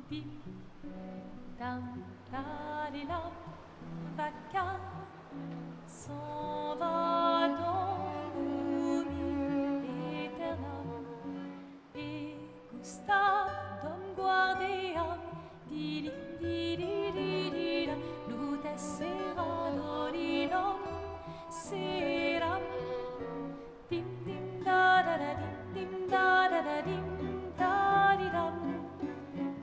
Dim, dam, da-di-dam, vaca s'en va dans l'oubli éternel. Et Gustave, dom guardiam, di-dim, di-di-di-di-dam, lutes sera dodidam, seram. Dim, dim, da-da-da-dim, dim, da-da-da-dim, da-di-dam.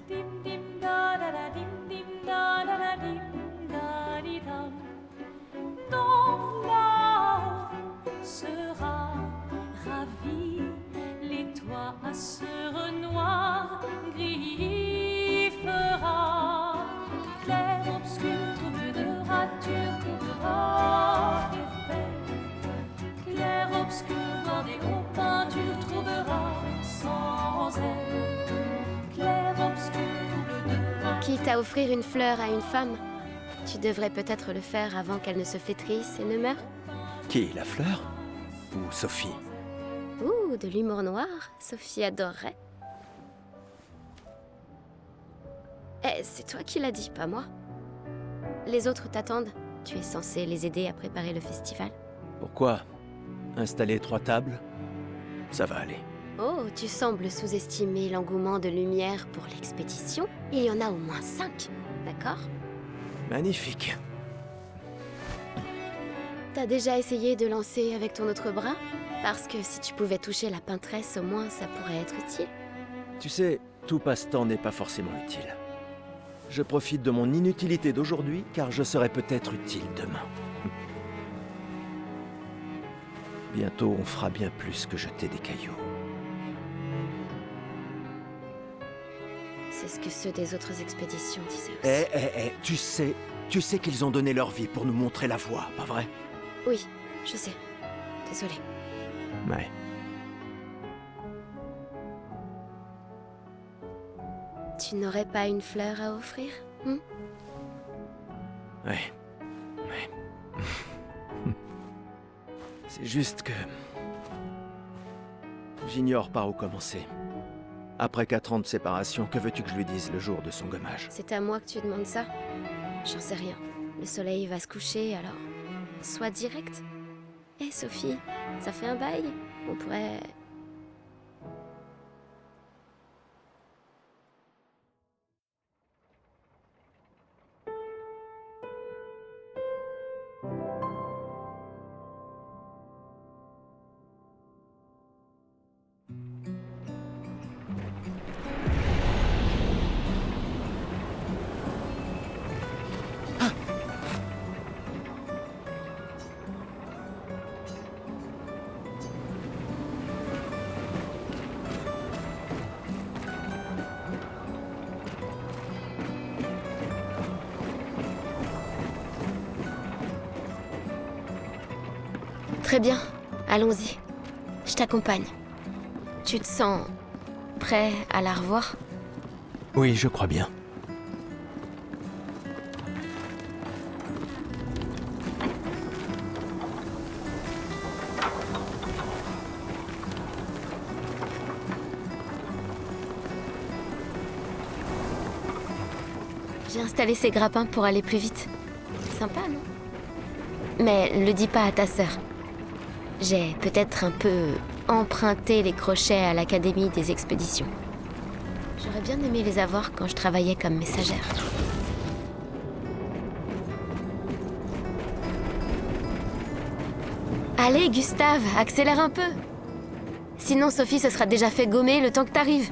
Dim dim da da da dim dim da da da dim da di dam. Dans la sera ravi, les toits à sœur noir gris fera. Clair, obscur, trouble de rature, trouvera effet. Clair, obscur, bordé aux peintures, trouvera sans elle. Quitte à offrir une fleur à une femme, tu devrais peut-être le faire avant qu'elle ne se flétrisse et ne meure. Qui, la fleur? Ou Sophie? Ouh, de l'humour noir, Sophie adorerait. Eh, c'est toi qui l'as dit, pas moi. Les autres t'attendent. Tu es censé les aider à préparer le festival. Pourquoi? Installer 3 tables? Ça va aller. Oh, tu sembles sous-estimer l'engouement de Lumière pour l'expédition. Il y en a au moins 5, d'accord? Magnifique. T'as déjà essayé de lancer avec ton autre bras? Parce que si tu pouvais toucher la peintresse, au moins ça pourrait être utile. Tu sais, tout passe-temps n'est pas forcément utile. Je profite de mon inutilité d'aujourd'hui, car je serai peut-être utile demain. Bientôt, on fera bien plus que jeter des cailloux. C'est ce que ceux des autres expéditions disaient aussi. Tu sais qu'ils ont donné leur vie pour nous montrer la voie, pas vrai? Oui, je sais. Désolée. Ouais. Tu n'aurais pas une fleur à offrir, hein? Ouais. C'est juste que... j'ignore par où commencer. Après 4 ans de séparation, que veux-tu que je lui dise le jour de son gommage? C'est à moi que tu demandes ça? J'en sais rien. Le soleil va se coucher, alors... sois direct. Hé, Sophie, ça fait un bail. On pourrait... Très bien, allons-y. Je t'accompagne. Tu te sens prêt à la revoir? Oui, je crois bien. J'ai installé ces grappins pour aller plus vite. Sympa, non? Mais le dis pas à ta sœur. J'ai peut-être un peu emprunté les crochets à l'Académie des expéditions. J'aurais bien aimé les avoir quand je travaillais comme messagère. Allez, Gustave, accélère un peu. Sinon, Sophie se sera déjà fait gommer le temps que t'arrives.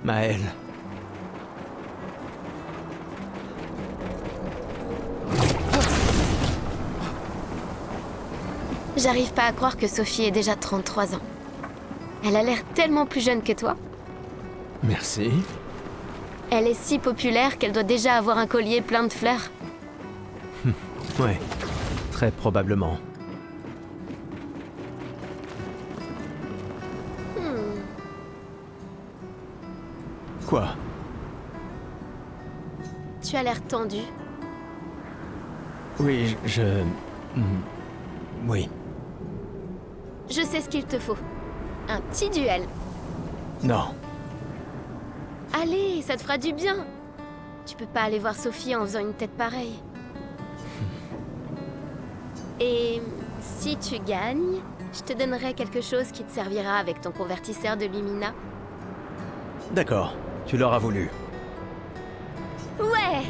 Maëlle. J'arrive pas à croire que Sophie ait déjà 33 ans. Elle a l'air tellement plus jeune que toi. Merci. Elle est si populaire qu'elle doit déjà avoir un collier plein de fleurs. Ouais, très probablement. Quoi? Tu as l'air tendu. Oui, Oui. Je sais ce qu'il te faut. Un petit duel. Non. Allez, ça te fera du bien. Tu peux pas aller voir Sophie en faisant une tête pareille. Et si tu gagnes, je te donnerai quelque chose qui te servira avec ton convertisseur de Lumina. D'accord, tu l'auras voulu. Ouais!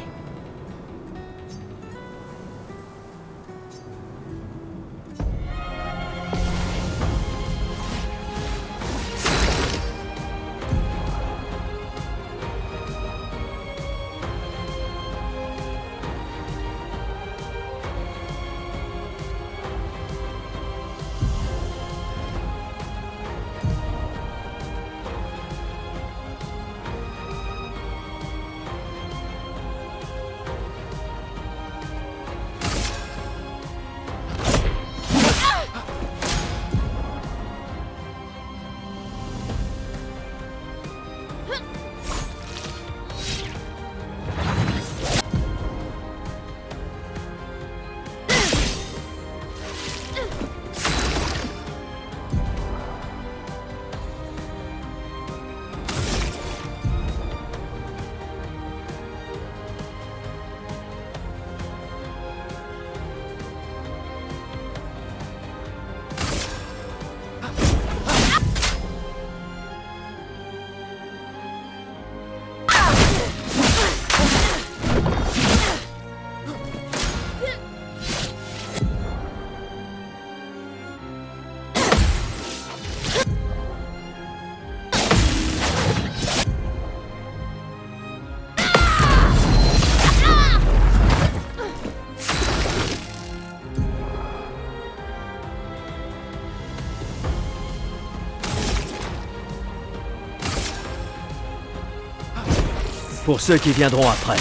Pour ceux qui viendront après.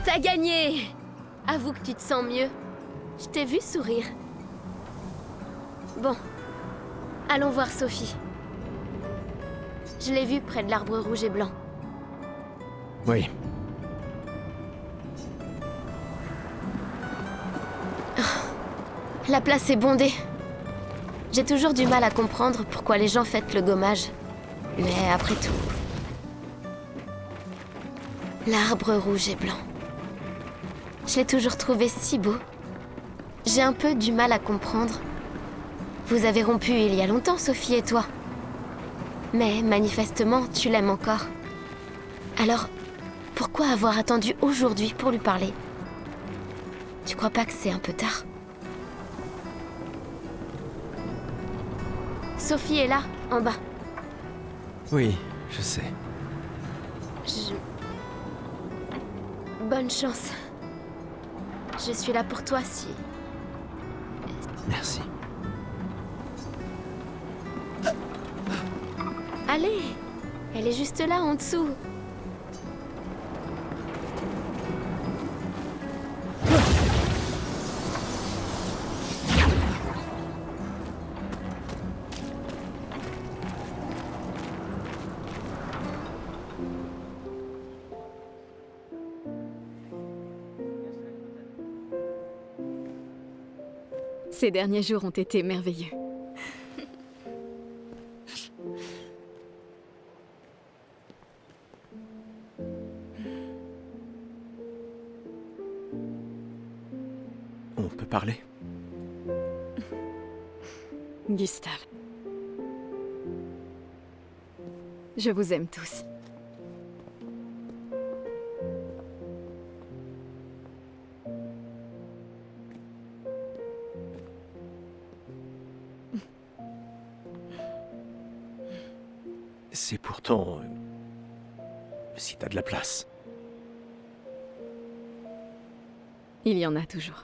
T'as gagné! Avoue que tu te sens mieux. Je t'ai vu sourire. Bon, allons voir Sophie. Je l'ai vue près de l'arbre rouge et blanc. Oui. La place est bondée. J'ai toujours du mal à comprendre pourquoi les gens fêtent le gommage. Mais après tout... L'arbre rouge et blanc. Je l'ai toujours trouvé si beau. J'ai un peu du mal à comprendre. Vous avez rompu il y a longtemps, Sophie et toi. Mais manifestement, tu l'aimes encore. Alors, pourquoi avoir attendu aujourd'hui pour lui parler? Tu crois pas que c'est un peu tard? Sophie est là, en bas. Oui, je sais. Bonne chance. Je suis là pour toi si... Merci. Allez, elle est juste là, en dessous. Ces derniers jours ont été merveilleux. peut parler. Gustave. Je vous aime tous. C'est pourtant... si t'as de la place. Il y en a toujours.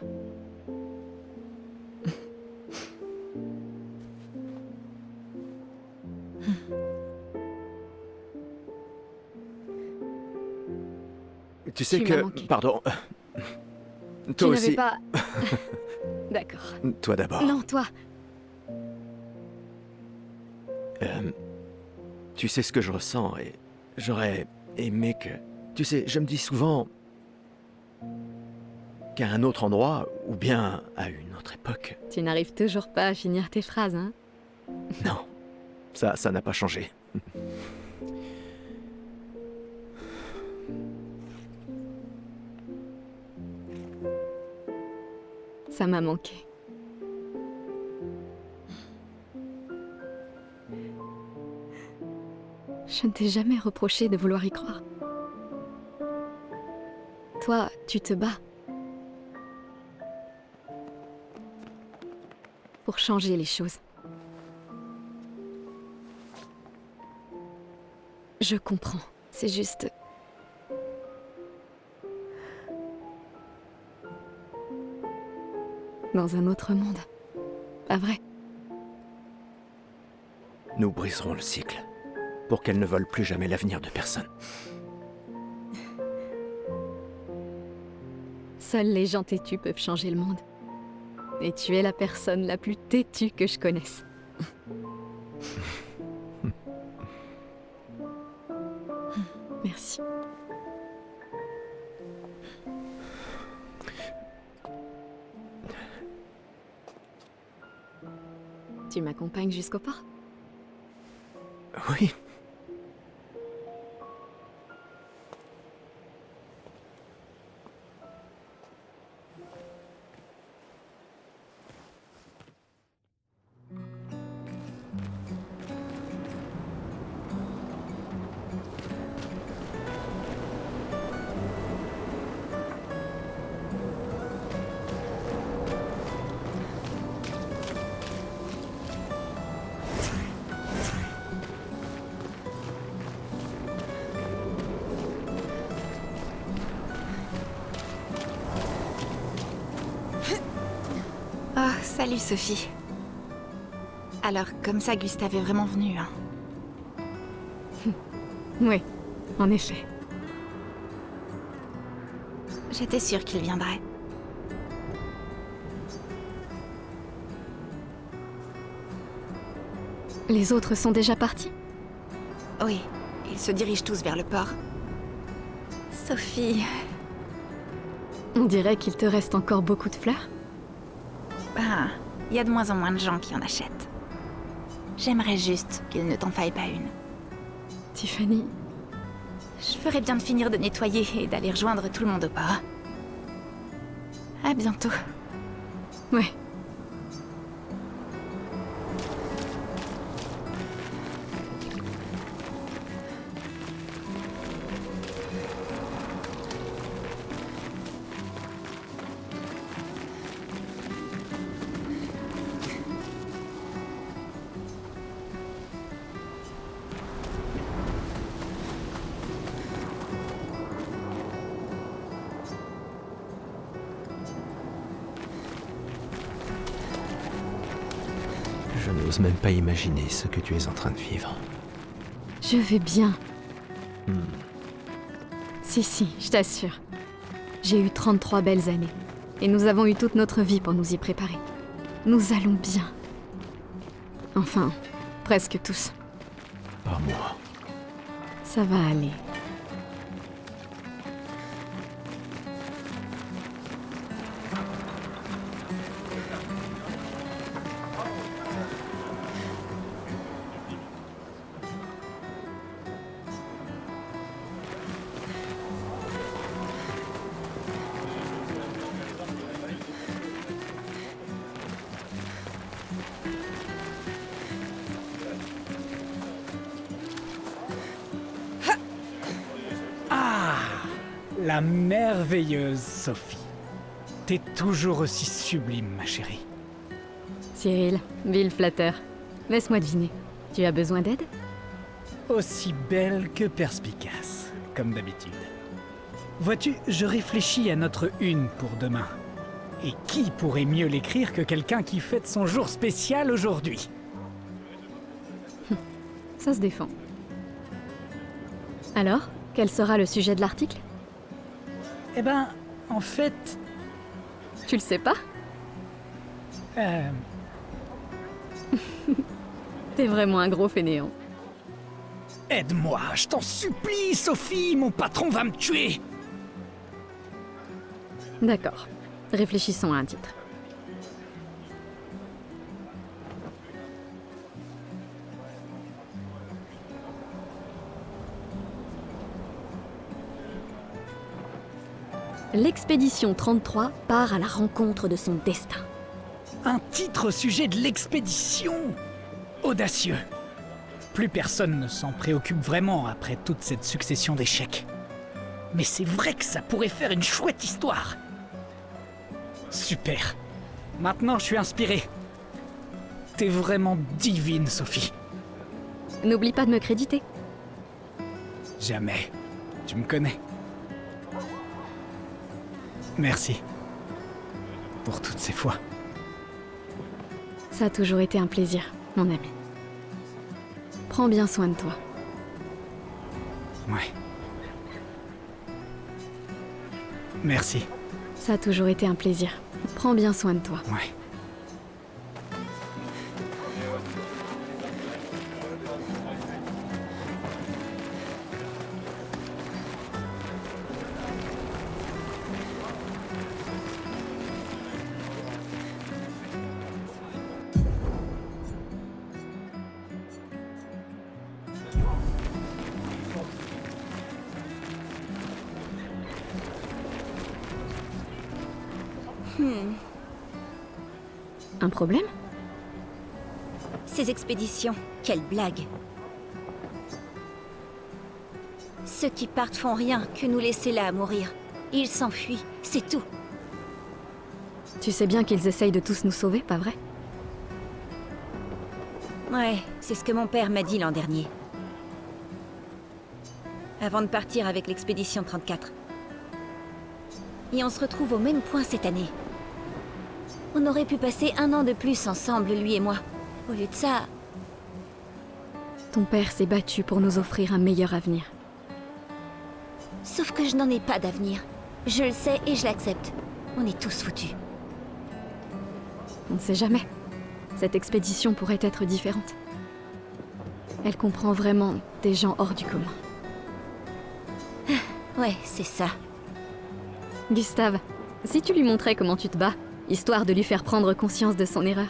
Tu sais Tu m'as que... manqué. Pardon. Tu Toi n'avais aussi. pas... D'accord. Toi d'abord. Non, toi. Tu sais ce que je ressens et j'aurais aimé que... Tu sais, je me dis souvent qu'à un autre endroit, ou bien à une autre époque. Tu n'arrives toujours pas à finir tes phrases, hein? Non, ça n'a pas changé. Ça m'a manqué. Je ne t'ai jamais reproché de vouloir y croire. Toi, tu te bats. Pour changer les choses. Je comprends. C'est juste... Dans un autre monde. Pas vrai? Nous briserons le cycle, pour qu'elle ne vole plus jamais l'avenir de personne. Seuls les gens têtus peuvent changer le monde. Et tu es la personne la plus têtue que je connaisse. Merci. Tu m'accompagnes jusqu'au port? Oui. Oh, salut Sophie. Alors, comme ça, Gustave est vraiment venu, hein. Oui, en effet. J'étais sûre qu'il viendrait. Les autres sont déjà partis? Oui, ils se dirigent tous vers le port. Sophie... On dirait qu'il te reste encore beaucoup de fleurs. Ben, il y a de moins en moins de gens qui en achètent. J'aimerais juste qu'il ne t'en faille pas une. Tiffany, Je ferais bien de finir de nettoyer et d'aller rejoindre tout le monde au port. À bientôt. ouais. Je n'ose même pas imaginer ce que tu es en train de vivre. Je vais bien. Hmm. Si, je t'assure. J'ai eu 33 belles années. Et nous avons eu toute notre vie pour nous y préparer. Nous allons bien. Enfin, presque tous. Pas moi. Ça va aller. La merveilleuse Sophie. T'es toujours aussi sublime, ma chérie. Cyril, vil flatteur. Laisse-moi deviner. Tu as besoin d'aide? Aussi belle que perspicace, comme d'habitude. Vois-tu, je réfléchis à notre une pour demain. Et qui pourrait mieux l'écrire que quelqu'un qui fête son jour spécial aujourd'hui? Ça se défend. Alors, quel sera le sujet de l'article? Eh ben, en fait... Tu le sais pas? T'es vraiment un gros fainéant. Aide-moi, je t'en supplie, Sophie, mon patron va me tuer. D'accord. Réfléchissons à un titre. L'expédition 33 part à la rencontre de son destin. Un titre au sujet de l'expédition. Audacieux. Plus personne ne s'en préoccupe vraiment après toute cette succession d'échecs. Mais c'est vrai que ça pourrait faire une chouette histoire. Super. Maintenant, je suis inspiré. T'es vraiment divine, Sophie. N'oublie pas de me créditer. Jamais. Tu me connais. Merci. Pour toutes ces fois. Ça a toujours été un plaisir, mon ami. Prends bien soin de toi. Ouais. Merci. Ça a toujours été un plaisir. Prends bien soin de toi. Ouais. Un problème? Ces expéditions, quelle blague. Ceux qui partent font rien que nous laisser là à mourir. Ils s'enfuient, c'est tout. Tu sais bien qu'ils essayent de tous nous sauver, pas vrai? Ouais, c'est ce que mon père m'a dit l'an dernier. Avant de partir avec l'expédition 34. Et on se retrouve au même point cette année. On aurait pu passer 1 an de plus ensemble, lui et moi. Au lieu de ça... Ton père s'est battu pour nous offrir un meilleur avenir. Sauf que je n'en ai pas d'avenir. Je le sais et je l'accepte. On est tous foutus. On ne sait jamais. Cette expédition pourrait être différente. Elle comprend vraiment des gens hors du commun. Ouais, c'est ça. Gustave, si tu lui montrais comment tu te bats, histoire de lui faire prendre conscience de son erreur.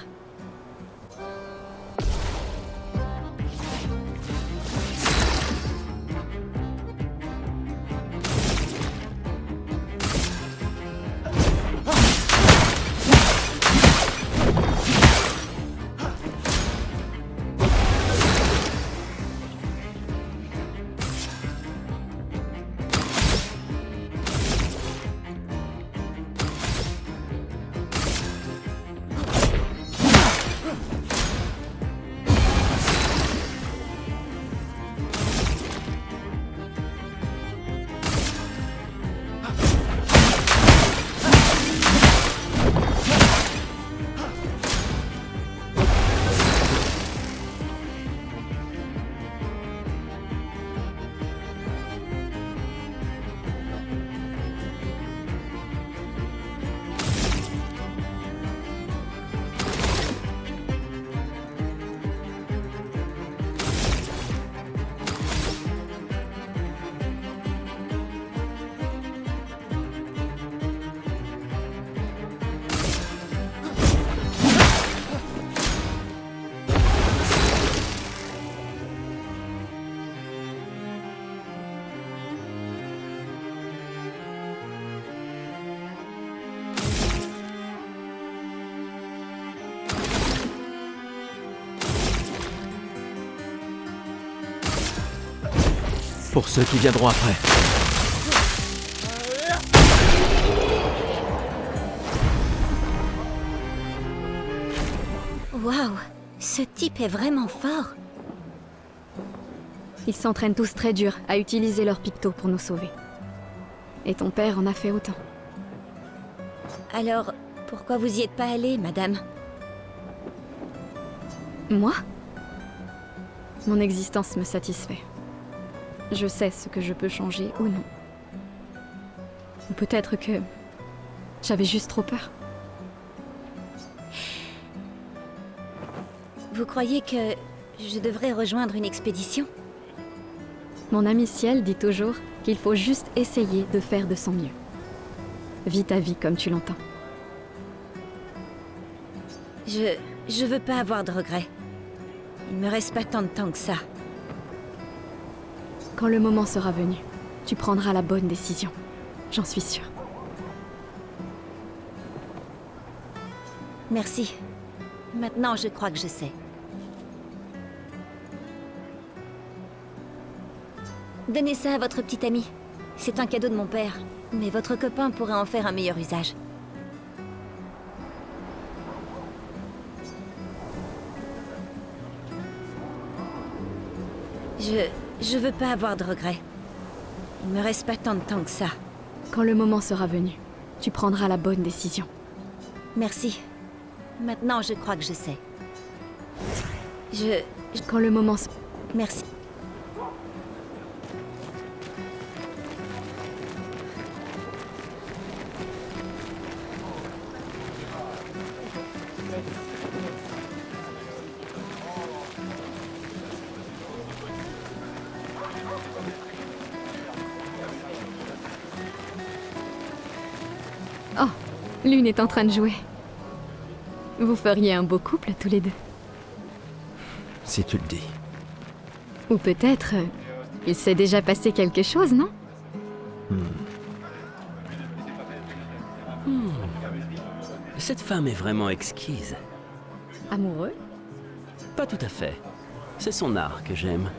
Pour ceux qui viendront après. Waouh, ce type est vraiment fort. Ils s'entraînent tous très dur à utiliser leur picto pour nous sauver. Et ton père en a fait autant. Alors, pourquoi vous y êtes pas allée, madame? Moi? Mon existence me satisfait. Je sais ce que je peux changer ou non. Ou peut-être que j'avais juste trop peur. Vous croyez que je devrais rejoindre une expédition? Mon ami Ciel dit toujours qu'il faut juste essayer de faire de son mieux. Vis ta vie comme tu l'entends. Je veux pas avoir de regrets. Il me reste pas tant de temps que ça. Quand le moment sera venu, tu prendras la bonne décision. J'en suis sûre. Merci. Maintenant, je crois que je sais. Donnez ça à votre petit ami. C'est un cadeau de mon père. Mais votre copain pourrait en faire un meilleur usage. Je veux pas avoir de regrets. Il me reste pas tant de temps que ça. Quand le moment sera venu, tu prendras la bonne décision. Merci. Maintenant, je crois que je sais. Quand le moment... Merci. Oh, Lune est en train de jouer. Vous feriez un beau couple tous les deux. Si tu le dis. Ou peut-être, il s'est déjà passé quelque chose, non? Cette femme est vraiment exquise. Amoureux? Pas tout à fait. C'est son art que j'aime.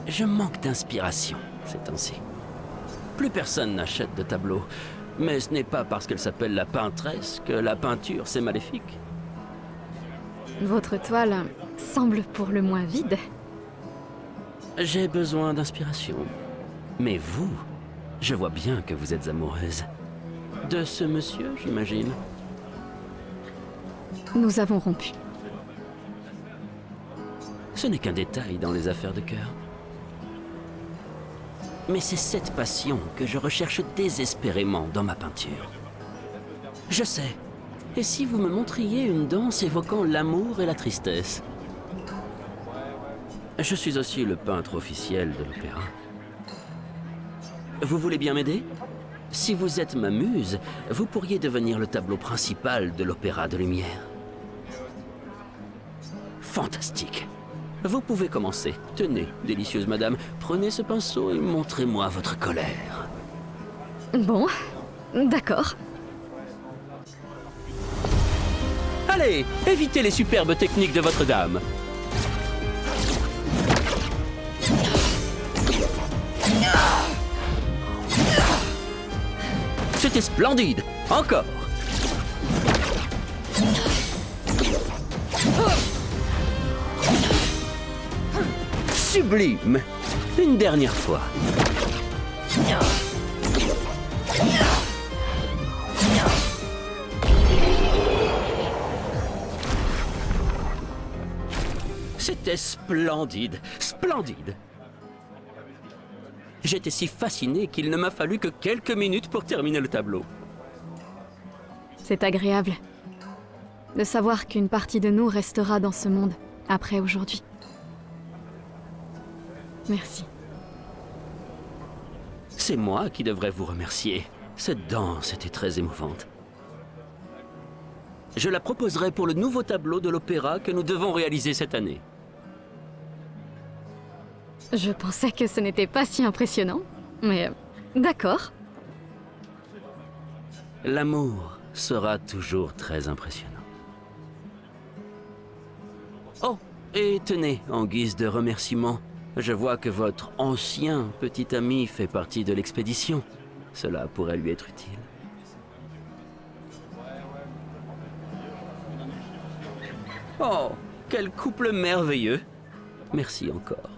Je manque d'inspiration ces temps-ci. Plus personne n'achète de tableaux. Mais ce n'est pas parce qu'elle s'appelle la peintresse que la peinture c'est maléfique. Votre toile semble pour le moins vide. J'ai besoin d'inspiration. Mais vous, je vois bien que vous êtes amoureuse. De ce monsieur, j'imagine. Nous avons rompu. Ce n'est qu'un détail dans les affaires de cœur. Mais c'est cette passion que je recherche désespérément dans ma peinture. Je sais. Et si vous me montriez une danse évoquant l'amour et la tristesse? Je suis aussi le peintre officiel de l'opéra. Vous voulez bien m'aider? Si vous êtes ma muse, vous pourriez devenir le tableau principal de l'Opéra de Lumière. Fantastique. Vous pouvez commencer. Tenez, délicieuse madame, prenez ce pinceau et montrez-moi votre colère. Bon, d'accord. Allez, évitez les superbes techniques de votre dame. C'était splendide. Encore. Sublime. Une dernière fois. C'était splendide. Splendide. J'étais si fasciné qu'il ne m'a fallu que quelques minutes pour terminer le tableau. C'est agréable de savoir qu'une partie de nous restera dans ce monde après aujourd'hui. Merci. C'est moi qui devrais vous remercier. Cette danse était très émouvante. Je la proposerai pour le nouveau tableau de l'opéra que nous devons réaliser cette année. Je pensais que ce n'était pas si impressionnant, mais d'accord. L'amour sera toujours très impressionnant. Oh, et tenez, en guise de remerciement, je vois que votre ancien petit ami fait partie de l'expédition. Cela pourrait lui être utile. Oh, quel couple merveilleux. Merci encore.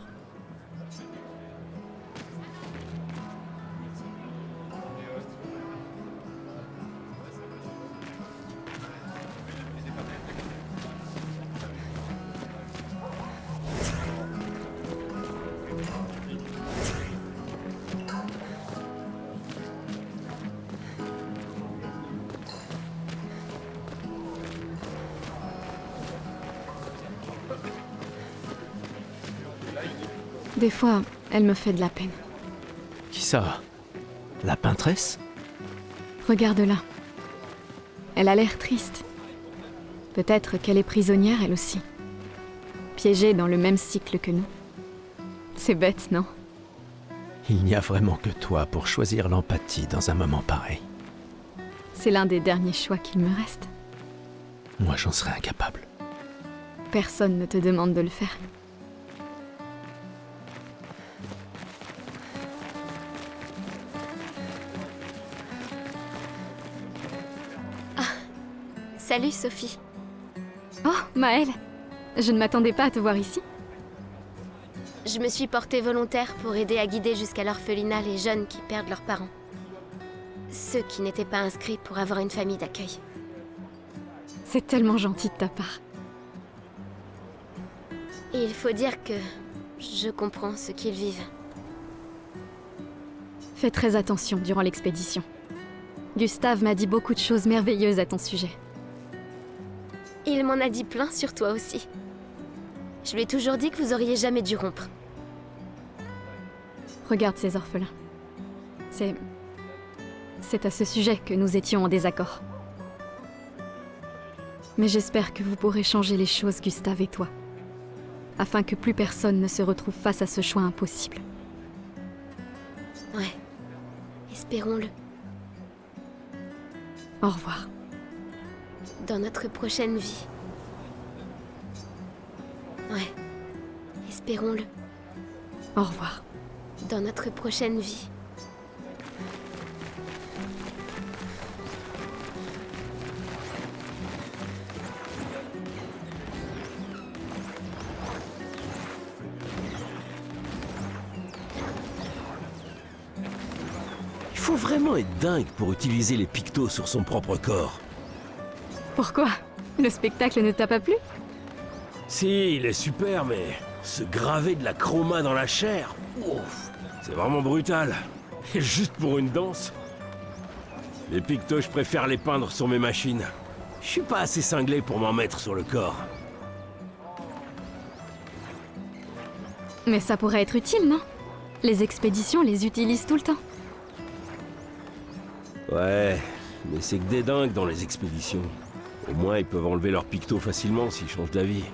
Des fois, elle me fait de la peine. Qui ça? La peintresse? Regarde-la. Elle a l'air triste. Peut-être qu'elle est prisonnière, elle aussi. Piégée dans le même cycle que nous. C'est bête, non? Il n'y a vraiment que toi pour choisir l'empathie dans un moment pareil. C'est l'un des derniers choix qu'il me reste. Moi, j'en serais incapable. Personne ne te demande de le faire. Salut Sophie. Oh, Maëlle! Je ne m'attendais pas à te voir ici. Je me suis portée volontaire pour aider à guider jusqu'à l'orphelinat les jeunes qui perdent leurs parents. Ceux qui n'étaient pas inscrits pour avoir une famille d'accueil. C'est tellement gentil de ta part. Et il faut dire que je comprends ce qu'ils vivent. Fais très attention durant l'expédition. Gustave m'a dit beaucoup de choses merveilleuses à ton sujet. Il m'en a dit plein sur toi aussi. Je lui ai toujours dit que vous auriez jamais dû rompre. Regarde ces orphelins. C'est à ce sujet que nous étions en désaccord. Mais j'espère que vous pourrez changer les choses, Gustave et toi, afin que plus personne ne se retrouve face à ce choix impossible. Ouais. Espérons-le. Au revoir. Dans notre prochaine vie. Ouais. Espérons-le. Au revoir. Dans notre prochaine vie. Il faut vraiment être dingue pour utiliser les pictos sur son propre corps. Pourquoi? Le spectacle ne t'a pas plu? Si, il est super, mais se graver de la chroma dans la chair, ouf, c'est vraiment brutal. Et juste pour une danse. Les pictos, je préfère les peindre sur mes machines. Je suis pas assez cinglé pour m'en mettre sur le corps. Mais ça pourrait être utile, non? Les expéditions les utilisent tout le temps. Ouais, mais c'est que des dingues dans les expéditions. Au moins, ils peuvent enlever leurs pictos facilement s'ils changent d'avis.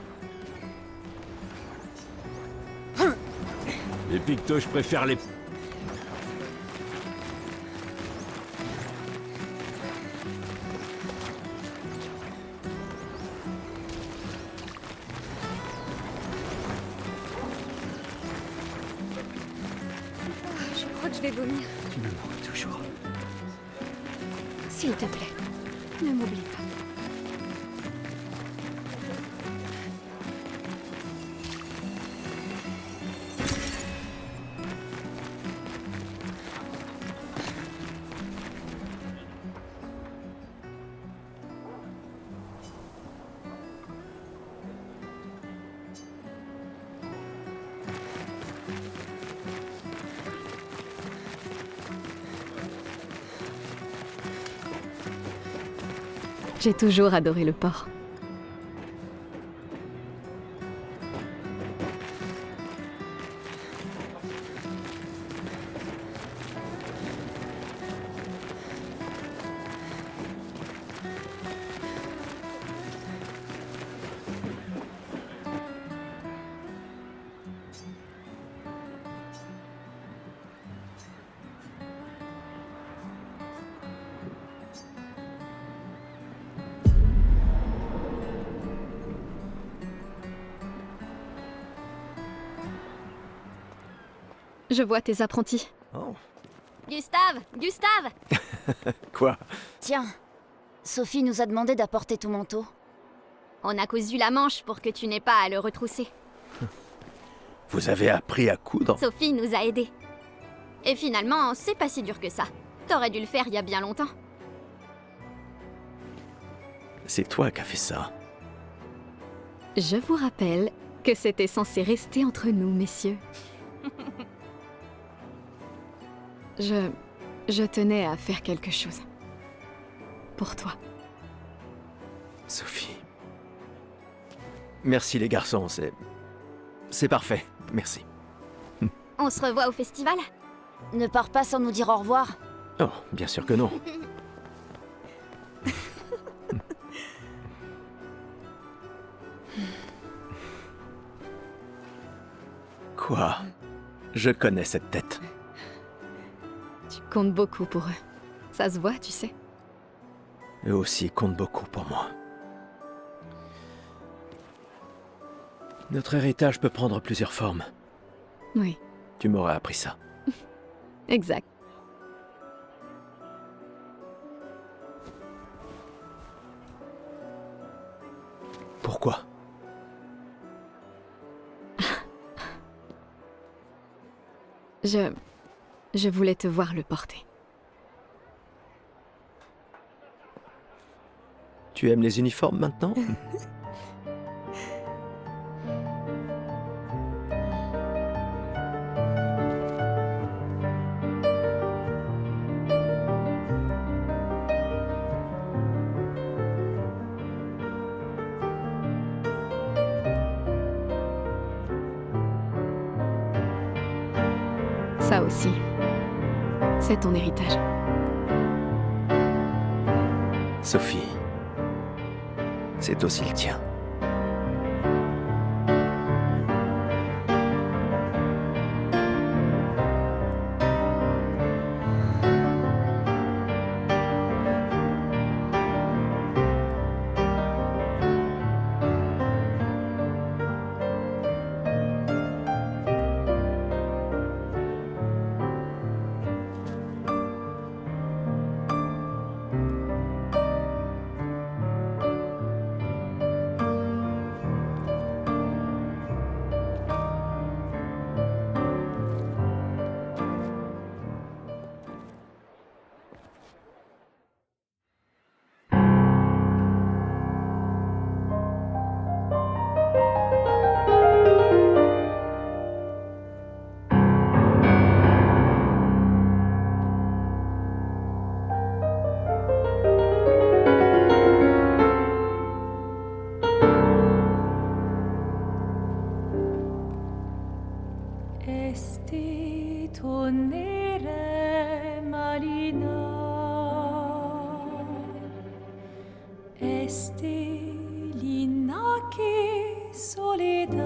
Les pictos, je préfère les... Je crois que je vais vomir. Tu me manques toujours. S'il te plaît, ne m'oublie pas. J'ai toujours adoré le port. Je vois tes apprentis. Oh. Gustave! Gustave! Quoi? Tiens, Sophie nous a demandé d'apporter ton manteau. On a cousu la manche pour que tu n'aies pas à le retrousser. Vous avez appris à coudre? Sophie nous a aidés. Et finalement, c'est pas si dur que ça. T'aurais dû le faire il y a bien longtemps. C'est toi qui as fait ça. Je vous rappelle que c'était censé rester entre nous, messieurs. Je tenais à faire quelque chose. Pour toi. Sophie. Merci les garçons, c'est parfait, merci. On se revoit au festival? Ne pars pas sans nous dire au revoir. Oh, bien sûr que non. Quoi? Je connais cette tête. Tu comptes beaucoup pour eux. Ça se voit, tu sais. Eux aussi comptent beaucoup pour moi. Notre héritage peut prendre plusieurs formes. Oui, Tu m'aurais appris ça. exact. Pourquoi? Je voulais te voir le porter. Tu aimes les uniformes maintenant? Ça aussi, c'est ton héritage. Sophie, c'est aussi le tien. Esti tonere malina, esti linaki soledad,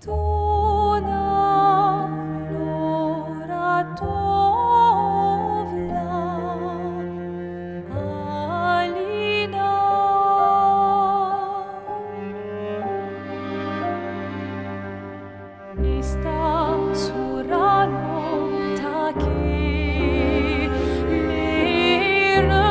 tona lora tovla, alina. Esta surano taki lera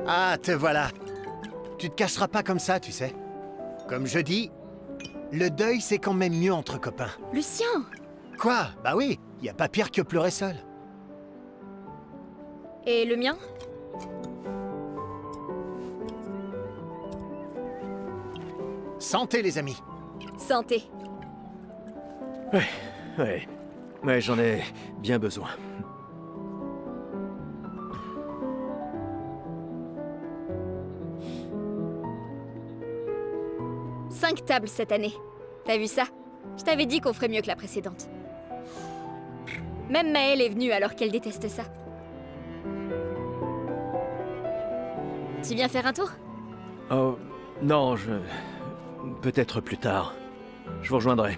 Ah, te voilà. Tu te cacheras pas comme ça, tu sais. Comme je dis, le deuil c'est quand même mieux entre copains. Lucien! Quoi? Bah oui, y a pas pire que pleurer seul. Et le mien? Santé les amis. Santé. Ouais, j'en ai bien besoin. Cinq tables cette année. T'as vu ça? Je t'avais dit qu'on ferait mieux que la précédente. Même Maëlle est venue alors qu'elle déteste ça. Tu viens faire un tour? Oh, non, peut-être plus tard. Je vous rejoindrai.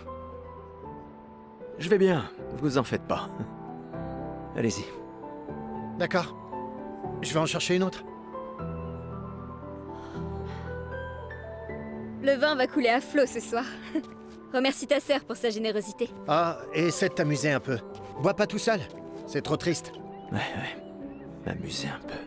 Je vais bien, vous en faites pas. Allez-y. D'accord. Je vais en chercher une autre. Le vin va couler à flot ce soir. Remercie ta sœur pour sa générosité. Ah, et essaie de t'amuser un peu. Bois pas tout seul. C'est trop triste. Ouais. M'amuser un peu.